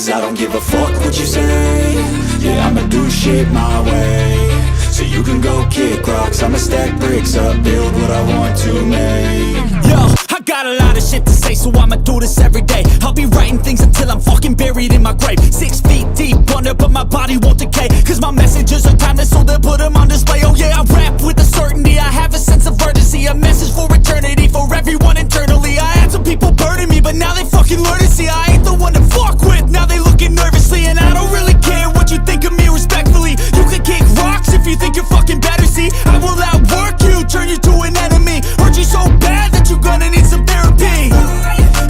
Cause I don't give a fuck what you say. Yeah, I'ma do shit my way. So you can go kick rocks, I'ma stack bricks up, build what I want to make. Yo, I got a lot of shit to say, so I'ma do this every day. I'll be writing things until I'm fucking buried in my grave. 6 feet deep under, but my body won't decay. Cause my messages are timeless, so they'll put them on display. Oh yeah, I rap with a certainty, I have a sense of urgency. A message for eternity, for everyone internally. I had some people burning me, but now they fucking learn to see I ain't the one to fuck with, now they looking nervously. And I don't really care what you think of me, respectfully. You can kick rocks if you think you're fucking better, see. I will outwork you, turn you to an enemy. Hurt you so bad that you're gonna need some therapy.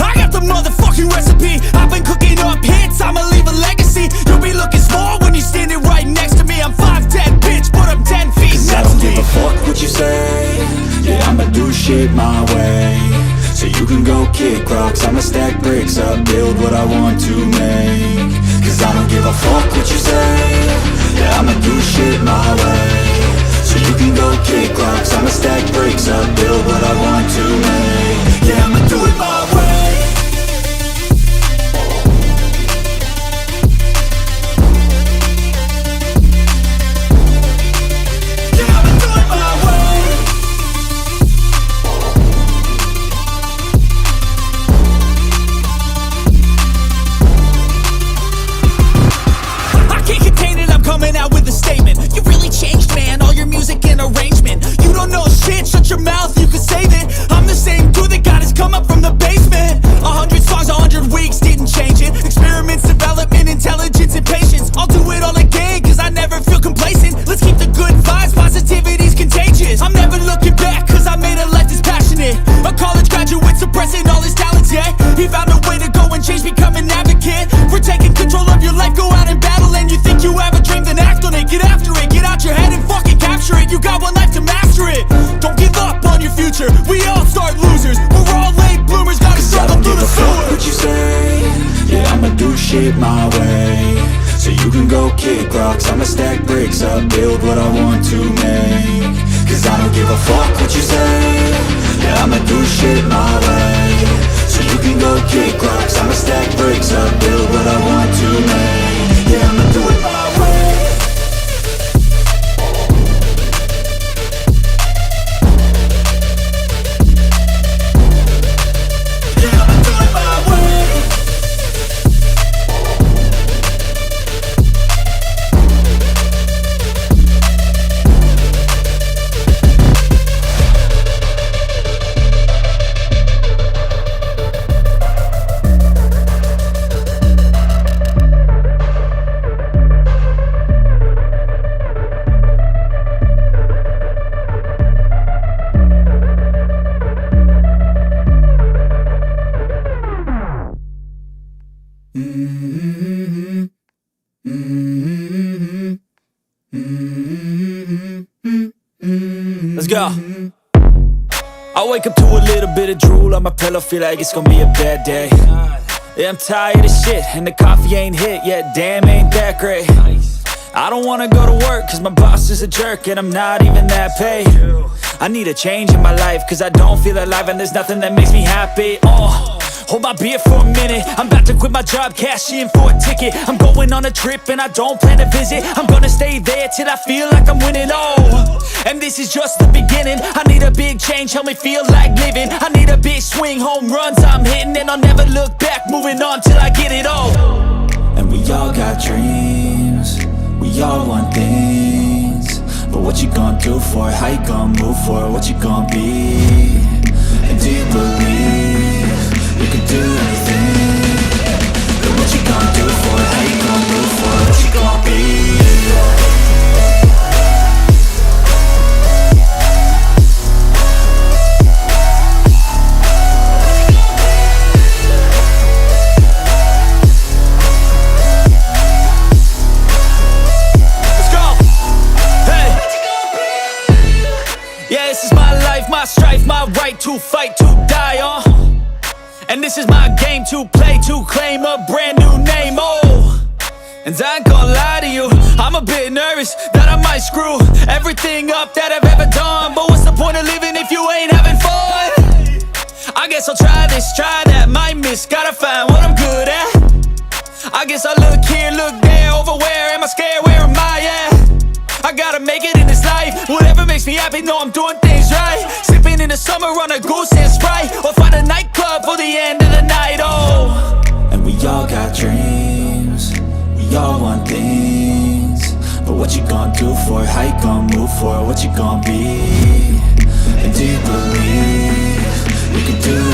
I got the motherfucking recipe, I've been cooking up hits, I'ma leave a legacy. You'll be looking small when you're standing right next to me. I'm 5'10", bitch, but I'm 10 feet. Cause I don't give a fuck what you say. Yeah, I'ma do shit my way. So you can go kick rocks, I'ma stack bricks up, build what I want to make. Cause I don't give a fuck what you say. Yeah, I'ma do shit my way. So you can go kick rocks, I'ma stack bricks up, build what I want to make. Yeah, I'ma do it my way. Yeah, I'ma do it my way. I can't contain it, I'm coming out with a statement. You really changed, man, all your music and arrangement. You don't know shit, shut your mouth, you can save it. I'm the same dude that got his come up from the basement. 100 songs, 100 weeks, didn't change it. Experiments, development, intelligence, and patience. I'll do it all again, cause I never feel complacent. Let's keep the good vibes, positivity's contagious. I'm never looking back, cause I made a life that's passionate. A college graduate suppressing all his talents, yeah. He found a way to go and change, become an advocate for taking control of your life, go out and battle. And you think you have a dream, then act on it. Get after it, get out your head and fucking capture it. You got one life to master it. Don't give up on your future, we all start losers. We're all late bloomers, gotta struggle through the Fuck sewer. what you say. Yeah, I'ma do shit my way. So you can go kick rocks, I'ma stack bricks up, build what I want to make. Cause I don't give a fuck what you say. Yeah, I'ma do shit my way. So you can go kick rocks, I'ma stack bricks up, build what I want to make. Yeah, I'ma do it my way. Yeah, I'ma do it my way. Let's go. I wake up to a little bit of drool on my pillow, feel like it's gonna be a bad day. Yeah, I'm tired of shit, and the coffee ain't hit yet, damn, ain't that great. I don't wanna go to work, cause my boss is a jerk, and I'm not even that paid. I need a change in my life, cause I don't feel alive, and there's nothing that makes me happy. Hold my beer for a minute, I'm about to quit my job, cash in for a ticket. I'm going on a trip and I don't plan to visit. I'm gonna stay there till I feel like I'm winning, and this is just the beginning. I need a big change, help me feel like living. I need a big swing, home runs I'm hitting, and I'll never look back, moving on till I get it all. And we all got dreams, we all want things, but what you gonna do for it? How you gonna move for it? What you gonna be? And do you believe you can do anything? But what you gonna do for it? How you gonna move for it? What you gonna be? My strife, my right to fight, to die on. And this is my game to play, to claim a brand new name, And I ain't gonna lie to you, I'm a bit nervous that I might screw everything up that I've ever done. But what's the point of living if you ain't having fun? I guess I'll try this, try that, might miss, gotta find what I'm good at. I guess I look here, look there, over where am I scared, where am I at? I gotta make it in this life. Whatever makes me happy, know I'm doing things right. Sipping in the summer on a goose and Sprite, or find a nightclub for the end of the night, oh. And we all got dreams, we all want things. But what you gonna do for it, how you gonna move for it, what you gonna be? And do you believe we can do